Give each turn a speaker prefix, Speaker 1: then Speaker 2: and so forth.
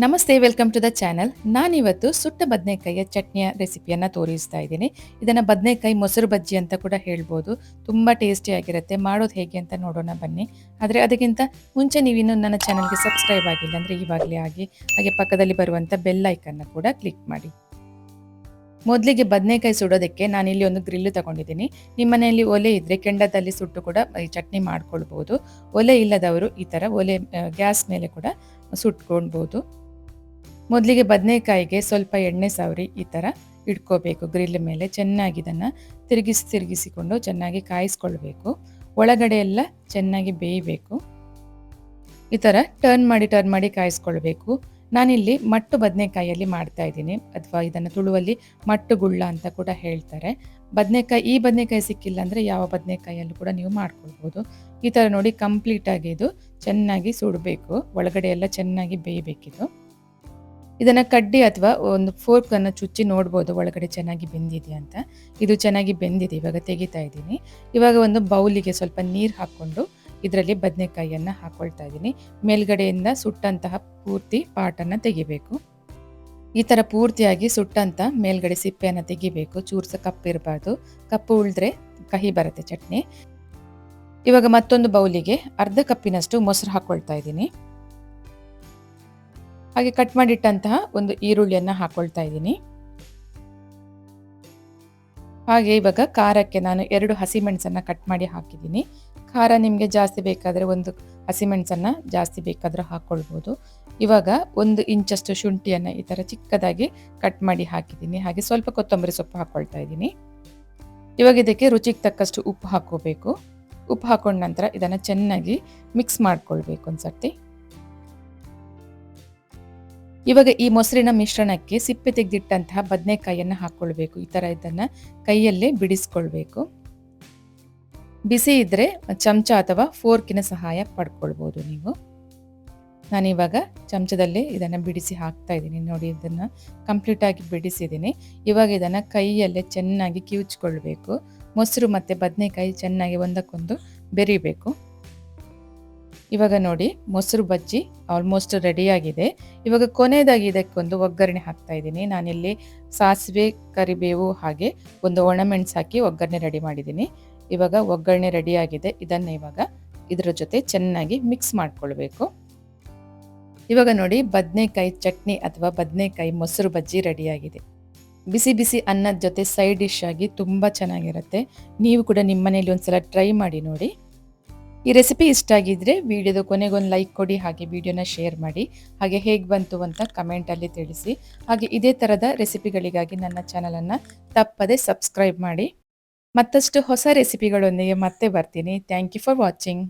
Speaker 1: ನಮಸ್ತೆ, welcome to the channel. ನಾನಿವತ್ತು ಸುಟ್ಟ ಬದನೆಕಾಯಿಯ ಚಟ್ನಿಯ ರೆಸಿಪಿಯನ್ನು ತೋರಿಸ್ತಾ ಇದ್ದೀನಿ. ಇದನ್ನು ಬದನೆಕಾಯಿ ಮೊಸರು ಬಜ್ಜಿ ಅಂತ ಕೂಡ ಹೇಳ್ಬೋದು. ತುಂಬ ಟೇಸ್ಟಿಯಾಗಿರುತ್ತೆ. ಮಾಡೋದು ಹೇಗೆ ಅಂತ ನೋಡೋಣ ಬನ್ನಿ. ಆದರೆ ಅದಕ್ಕಿಂತ ಮುಂಚೆ ನೀವಿನ್ನೂ ನನ್ನ ಚಾನಲ್ಗೆ ಸಬ್ಸ್ಕ್ರೈಬ್ ಆಗಿಲ್ಲ ಅಂದರೆ ಇವಾಗಲೇ ಆಗಿ, ಹಾಗೆ ಪಕ್ಕದಲ್ಲಿ ಬರುವಂಥ ಬೆಲ್ ಐಕನ್ನ ಕೂಡ ಕ್ಲಿಕ್ ಮಾಡಿ. ಮೊದಲಿಗೆ ಬದನೆಕಾಯಿ ಸುಡೋದಕ್ಕೆ ನಾನಿಲ್ಲಿ ಒಂದು ಗ್ರಿಲ್ಲು ತಗೊಂಡಿದ್ದೀನಿ. ನಿಮ್ಮ ಮನೆಯಲ್ಲಿ ಒಲೆ ಇದ್ದರೆ ಕೆಂಡದಲ್ಲಿ ಸುಟ್ಟು ಕೂಡ ಈ ಚಟ್ನಿ ಮಾಡ್ಕೊಳ್ಬೋದು. ಒಲೆ ಇಲ್ಲದವರು ಈ ಥರ ಗ್ಯಾಸ್ ಮೇಲೆ ಕೂಡ ಸುಟ್ಕೊಳ್ಬೋದು. ಮೊದಲಿಗೆ ಬದನೆಕಾಯಿಗೆ ಸ್ವಲ್ಪ ಎಣ್ಣೆ ಸವರಿ ಈ ಥರ ಇಟ್ಕೋಬೇಕು. ಗ್ರಿಲ್ ಮೇಲೆ ಚೆನ್ನಾಗಿ ಇದನ್ನು ತಿರುಗಿಸಿಕೊಂಡು ಚೆನ್ನಾಗಿ ಕಾಯಿಸ್ಕೊಳ್ಬೇಕು. ಒಳಗಡೆ ಎಲ್ಲ ಚೆನ್ನಾಗಿ ಬೇಯಬೇಕು. ಈ ಥರ ಟರ್ನ್ ಮಾಡಿ ಕಾಯಿಸ್ಕೊಳ್ಬೇಕು. ನಾನಿಲ್ಲಿ ಮಟ್ಟು ಬದನೆಕಾಯಿಯಲ್ಲಿ ಮಾಡ್ತಾ ಇದ್ದೀನಿ, ಅಥವಾ ಇದನ್ನು ತುಳುವಲ್ಲಿ ಮಟ್ಟುಗುಳ್ಳ ಅಂತ ಕೂಡ ಹೇಳ್ತಾರೆ. ಈ ಬದನೆಕಾಯಿ ಸಿಕ್ಕಿಲ್ಲ ಅಂದರೆ ಯಾವ ಬದನೆಕಾಯಿಯಲ್ಲೂ ಕೂಡ ನೀವು ಮಾಡ್ಕೊಳ್ಬೋದು. ಈ ಥರ ನೋಡಿ ಕಂಪ್ಲೀಟಾಗಿ ಇದು ಚೆನ್ನಾಗಿ ಸುಡಬೇಕು. ಒಳಗಡೆ ಎಲ್ಲ ಚೆನ್ನಾಗಿ ಬೇಯಬೇಕಿದು. ಇದನ್ನು ಕಡ್ಡಿ ಅಥವಾ ಒಂದು ಫೋರ್ಕನ್ನು ಚುಚ್ಚಿ ನೋಡ್ಬೋದು ಒಳಗಡೆ ಚೆನ್ನಾಗಿ ಬೆಂದಿದೆಯಾ ಅಂತ. ಇದು ಚೆನ್ನಾಗಿ ಬೆಂದಿದೆ. ಇವಾಗ ತೆಗಿತಾ ಇದ್ದೀನಿ. ಇವಾಗ ಒಂದು ಬೌಲಿಗೆ ಸ್ವಲ್ಪ ನೀರು ಹಾಕ್ಕೊಂಡು ಇದರಲ್ಲಿ ಬದನೆಕಾಯಿಯನ್ನು ಹಾಕ್ಕೊಳ್ತಾ ಇದ್ದೀನಿ. ಮೇಲ್ಗಡೆಯಿಂದ ಸುಟ್ಟಂತಹ ಪೂರ್ತಿ ಪಾಟನ್ನು ತೆಗಿಬೇಕು. ಈ ಥರ ಪೂರ್ತಿಯಾಗಿ ಸುಟ್ಟಂತ ಮೇಲ್ಗಡೆ ಸಿಪ್ಪೆಯನ್ನು ತೆಗಿಬೇಕು. ಚೂರ್ಸ ಕಪ್ಪಿರಬಾರ್ದು. ಕಪ್ಪು ಉಳಿದ್ರೆ ಕಹಿ ಬರುತ್ತೆ ಚಟ್ನಿ. ಇವಾಗ ಮತ್ತೊಂದು ಬೌಲಿಗೆ ಅರ್ಧ ಕಪ್ಪಿನಷ್ಟು ಮೊಸರು ಹಾಕ್ಕೊಳ್ತಾ ಇದ್ದೀನಿ. ಹಾಗೆ ಕಟ್ ಮಾಡಿಟ್ಟಂತಹ ಒಂದು ಈರುಳ್ಳಿಯನ್ನು ಹಾಕ್ಕೊಳ್ತಾ ಇದ್ದೀನಿ. ಹಾಗೆ ಇವಾಗ ಖಾರಕ್ಕೆ ನಾನು 2 ಹಸಿಮೆಣಸನ್ನು ಕಟ್ ಮಾಡಿ ಹಾಕಿದ್ದೀನಿ. ಖಾರ ನಿಮಗೆ ಜಾಸ್ತಿ ಬೇಕಾದರೆ ಒಂದು ಹಸಿಮೆಣಸನ್ನು ಜಾಸ್ತಿ ಬೇಕಾದರೂ ಹಾಕ್ಕೊಳ್ಬೋದು. ಇವಾಗ 1 ಇಂಚಷ್ಟು ಶುಂಠಿಯನ್ನು ಈ ಥರ ಚಿಕ್ಕದಾಗಿ ಕಟ್ ಮಾಡಿ ಹಾಕಿದ್ದೀನಿ. ಹಾಗೆ ಸ್ವಲ್ಪ ಕೊತ್ತಂಬರಿ ಸೊಪ್ಪು ಹಾಕ್ಕೊಳ್ತಾ ಇದ್ದೀನಿ. ಇವಾಗ ಇದಕ್ಕೆ ರುಚಿಗೆ ತಕ್ಕಷ್ಟು ಉಪ್ಪು ಹಾಕ್ಕೋಬೇಕು. ಉಪ್ಪು ಹಾಕೊಂಡ ನಂತರ ಇದನ್ನು ಚೆನ್ನಾಗಿ ಮಿಕ್ಸ್ ಮಾಡ್ಕೊಳ್ಬೇಕು ಒಂದ್ಸರ್ತಿ. ಇವಾಗ ಈ ಮೊಸರಿನ ಮಿಶ್ರಣಕ್ಕೆ ಸಿಪ್ಪೆ ತೆಗೆದಿಟ್ಟಂತಹ ಬದನೆಕಾಯಿಯನ್ನು ಹಾಕ್ಕೊಳ್ಬೇಕು. ಈ ಥರ ಇದನ್ನು ಕೈಯಲ್ಲೇ ಬಿಡಿಸ್ಕೊಳ್ಬೇಕು. ಬಿಸಿ ಇದ್ದರೆ ಚಮಚ ಅಥವಾ ಫೋರ್ಕಿನ ಸಹಾಯ ಪಡ್ಕೊಳ್ಬೋದು ನೀವು. ನಾನಿವಾಗ ಚಮಚದಲ್ಲಿ ಇದನ್ನು ಬಿಡಿಸಿ ಹಾಕ್ತಾ ಇದ್ದೀನಿ. ನೋಡಿ, ಇದನ್ನು ಕಂಪ್ಲೀಟಾಗಿ ಬಿಡಿಸಿದ್ದೀನಿ. ಇವಾಗ ಇದನ್ನು ಕೈಯಲ್ಲೇ ಚೆನ್ನಾಗಿ ಕಿವುಚ್ಕೊಳ್ಬೇಕು. ಮೊಸರು ಮತ್ತು ಬದನೆಕಾಯಿ ಚೆನ್ನಾಗಿ ಒಂದಕ್ಕೊಂದು ಬೆರಿಬೇಕು. ಇವಾಗ ನೋಡಿ, ಮೊಸರು ಬಜ್ಜಿ ಆಲ್ಮೋಸ್ಟ್ ರೆಡಿಯಾಗಿದೆ. ಇವಾಗ ಕೊನೆಯದಾಗಿ ಇದಕ್ಕೊಂದು ಒಗ್ಗರಣೆ ಹಾಕ್ತಾ ಇದ್ದೀನಿ. ನಾನಿಲ್ಲಿ ಸಾಸಿವೆ, ಕರಿಬೇವು ಹಾಗೆ ಒಂದು ಒಣಮೆಣಸು ಹಾಕಿ ಒಗ್ಗರಣೆ ರೆಡಿ ಮಾಡಿದ್ದೀನಿ. ಇವಾಗ ಒಗ್ಗರಣೆ ರೆಡಿಯಾಗಿದೆ. ಇದನ್ನು ಇವಾಗ ಇದರ ಜೊತೆ ಚೆನ್ನಾಗಿ ಮಿಕ್ಸ್ ಮಾಡ್ಕೊಳ್ಬೇಕು. ಇವಾಗ ನೋಡಿ, ಬದನೆಕಾಯಿ ಚಟ್ನಿ ಅಥವಾ ಬದನೆಕಾಯಿ ಮೊಸರು ಬಜ್ಜಿ ರೆಡಿಯಾಗಿದೆ. ಬಿಸಿ ಬಿಸಿ ಅನ್ನದ ಜೊತೆ ಸೈಡ್ ಡಿಶ್ ಆಗಿ ತುಂಬ ಚೆನ್ನಾಗಿರುತ್ತೆ. ನೀವು ಕೂಡ ನಿಮ್ಮ ಮನೇಲಿ ಒಂದ್ಸಲ ಟ್ರೈ ಮಾಡಿ ನೋಡಿ. ಈ ರೆಸಿಪಿ ಇಷ್ಟ ಆಗಿದ್ರೆ ವಿಡಿಯೋದ ಕೊನೆಗೊಂದು ಲೈಕ್ ಕೊಡಿ, ಹಾಗೆ ವಿಡಿಯೋನ ಶೇರ್ ಮಾಡಿ, ಹಾಗೆ ಹೇಗೆ ಬಂತು ಅಂತ ಕಮೆಂಟಲ್ಲಿ ತಿಳಿಸಿ. ಹಾಗೆ ಇದೇ ಥರದ ರೆಸಿಪಿಗಳಿಗಾಗಿ ನನ್ನ ಚಾನಲನ್ನು ತಪ್ಪದೆ ಸಬ್ಸ್ಕ್ರೈಬ್ ಮಾಡಿ. ಮತ್ತಷ್ಟು ಹೊಸ ರೆಸಿಪಿಗಳೊಂದಿಗೆ ಮತ್ತೆ ಬರ್ತೀನಿ. Thank you for watching.